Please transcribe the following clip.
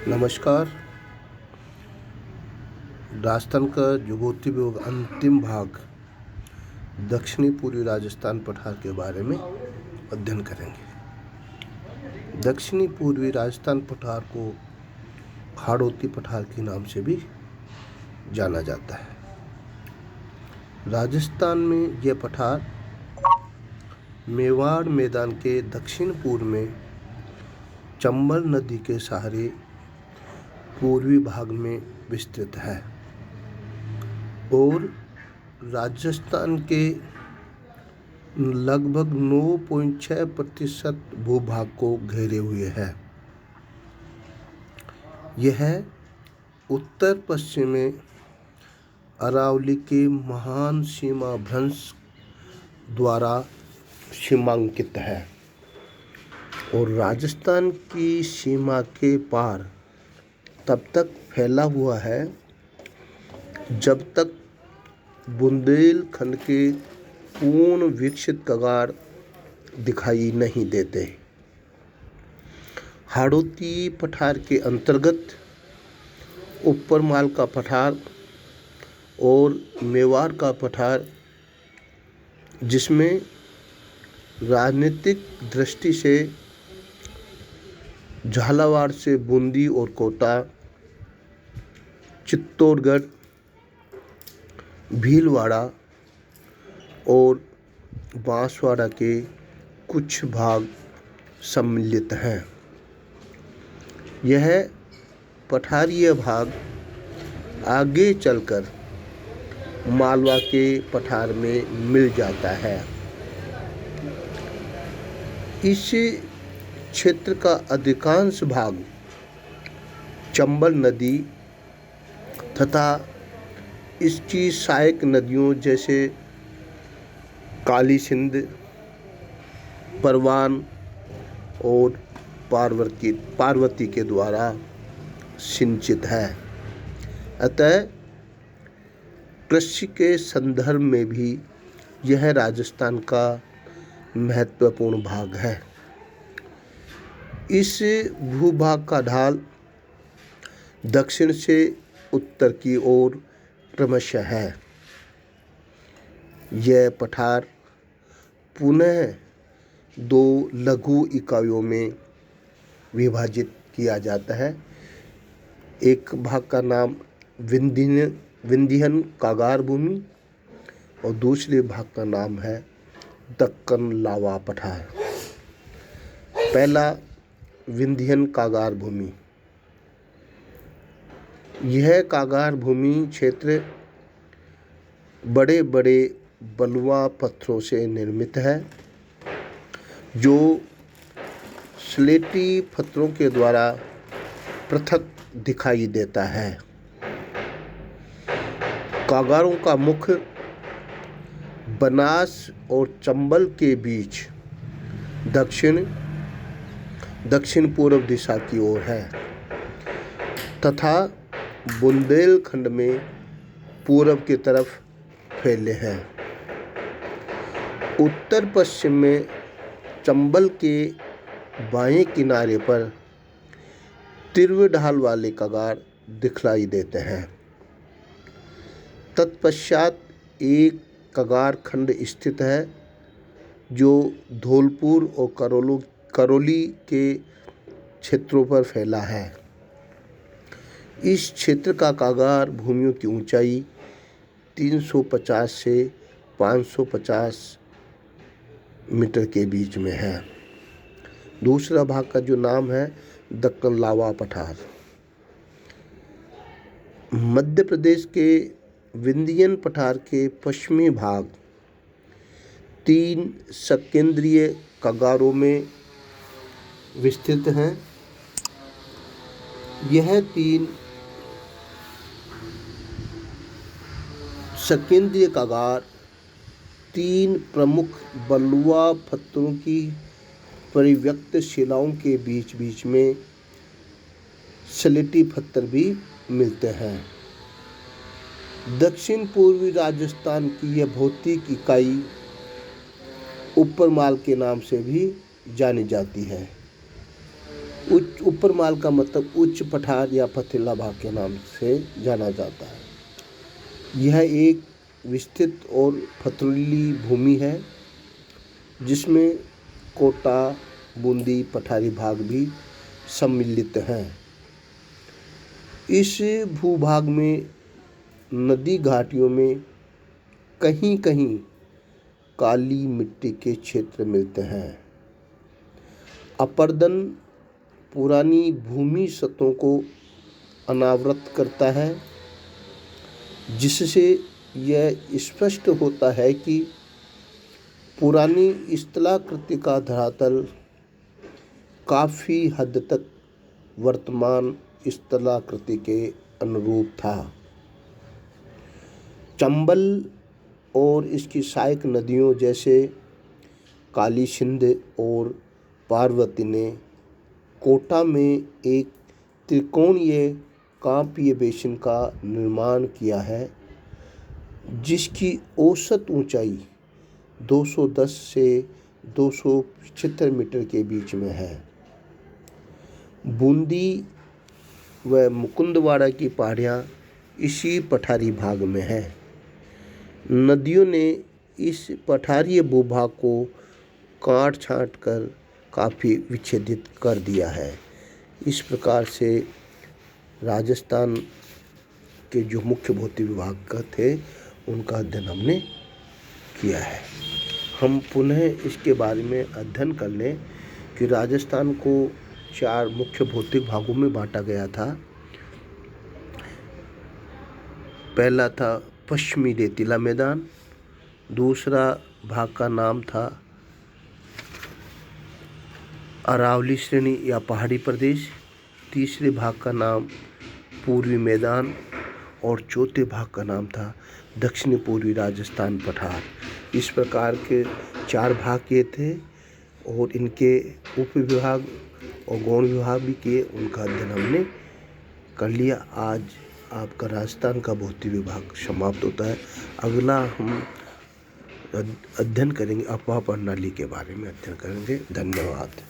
नमस्कार। राजस्थान का जुगोती अंतिम भाग दक्षिणी पूर्वी राजस्थान पठार के बारे में अध्ययन करेंगे। दक्षिणी पूर्वी राजस्थान पठार को हाड़ौती पठार के नाम से भी जाना जाता है। राजस्थान में यह पठार मेवाड़ मैदान के दक्षिण पूर्व में चंबल नदी के सहारे पूर्वी भाग में विस्तृत है और राजस्थान के लगभग 9.6% भूभाग को घेरे हुए है। यह उत्तर पश्चिम में अरावली के महान सीमा भ्रंश द्वारा सीमांकित है और राजस्थान की सीमा के पार तब तक फैला हुआ है जब तक बुंदेलखंड के पूर्ण विकसित कगार दिखाई नहीं देते। हाड़ौती पठार के अंतर्गत ऊपरमाल का पठार और मेवाड़ का पठार, जिसमें राजनीतिक दृष्टि से झालावाड़ से बूंदी और कोटा, चित्तौड़गढ़, भीलवाड़ा और बांसवाड़ा के कुछ भाग सम्मिलित हैं। यह पठारीय भाग आगे चलकर मालवा के पठार में मिल जाता है। इस क्षेत्र का अधिकांश भाग चंबल नदी तथा इसकी सहायक नदियों जैसे काली सिंध, परवान और पार्वती के द्वारा सिंचित है। अतः कृषि के संदर्भ में भी यह राजस्थान का महत्वपूर्ण भाग है। इस भूभाग का ढाल दक्षिण से उत्तर की ओर क्रमशः है। यह पठार पुनः दो लघु इकाइयों में विभाजित किया जाता है। एक भाग का नाम विंध्यन कागार भूमि और दूसरे भाग का नाम है दक्कन लावा पठार। पहला विंध्यन कागार भूमि। यह कागार भूमि क्षेत्र बड़े बड़े बलुआ पत्थरों से निर्मित है जो स्लेटी पत्थरों के द्वारा पृथक दिखाई देता है। कागारों का मुख बनास और चंबल के बीच दक्षिण पूर्व दिशा की ओर है तथा बुंदेलखंड में पूर्व की तरफ फैले हैं। उत्तर पश्चिम में चंबल के बाएं किनारे पर तीव्र ढाल वाले कगार दिखलाई देते हैं। तत्पश्चात एक कगार खंड स्थित है जो धौलपुर और करौली के क्षेत्रों पर फैला है। इस क्षेत्र का कागार भूमियों की ऊंचाई 350 से 550 मीटर के बीच में है। दूसरा भाग का जो नाम है दक्कन लावा पठार, मध्य प्रदेश के विंध्यन पठार के पश्चिमी भाग 3 सकेंद्रीय कगारों में विस्तृत हैं। यह 3 सकेंद्रीय कगार 3 प्रमुख बलुआ पत्थरों की परिव्यक्त शिलाओं के बीच बीच में स्लेटी पत्थर भी मिलते हैं। दक्षिण पूर्वी राजस्थान की यह भौतिक इकाई ऊपरमाल के नाम से भी जानी जाती है। उच्च ऊपरमाल का मतलब उच्च पठार या पथरीला भाग के नाम से जाना जाता है। यह एक विस्तृत और पथरीली भूमि है जिसमें कोटा, बूंदी पठारी भाग भी सम्मिलित हैं। इस भूभाग में नदी घाटियों में कहीं कहीं काली मिट्टी के क्षेत्र मिलते हैं। अपरदन पुरानी भूमि सतहों को अनावृत करता है, जिससे यह स्पष्ट होता है कि पुरानी स्थलाकृति का धरातल काफ़ी हद तक वर्तमान स्थलाकृति के अनुरूप था। चंबल और इसकी सहायक नदियों जैसे काली सिंध और पार्वती ने कोटा में एक त्रिकोणीय कांपीय बेसिन का निर्माण किया है, जिसकी औसत ऊंचाई 210 से 276 मीटर के बीच में है। बूंदी व मुकुंदवाड़ा की पहाड़ियाँ इसी पठारी भाग में है। नदियों ने इस पठारीय भूभाग को काट छाँट कर काफ़ी विच्छेदित कर दिया है। इस प्रकार से राजस्थान के जो मुख्य भौतिक विभाग थे उनका अध्ययन हमने किया है। हम पुनः इसके बारे में अध्ययन कर लें कि राजस्थान को 4 मुख्य भौतिक भागों में बांटा गया था। पहला था पश्चिमी रेतीला मैदान, दूसरा भाग का नाम था अरावली श्रेणी या पहाड़ी प्रदेश, तीसरे भाग का नाम पूर्वी मैदान और चौथे भाग का नाम था दक्षिणी पूर्वी राजस्थान पठार। इस प्रकार के 4 भाग किए थे और इनके उप विभाग और गौण विभाग भी किए, उनका अध्ययन हमने कर लिया। आज आपका राजस्थान का भौतिक विभाग समाप्त होता है। अगला हम अध्ययन करेंगे अफवाह प्रणाली के बारे में अध्ययन करेंगे। धन्यवाद।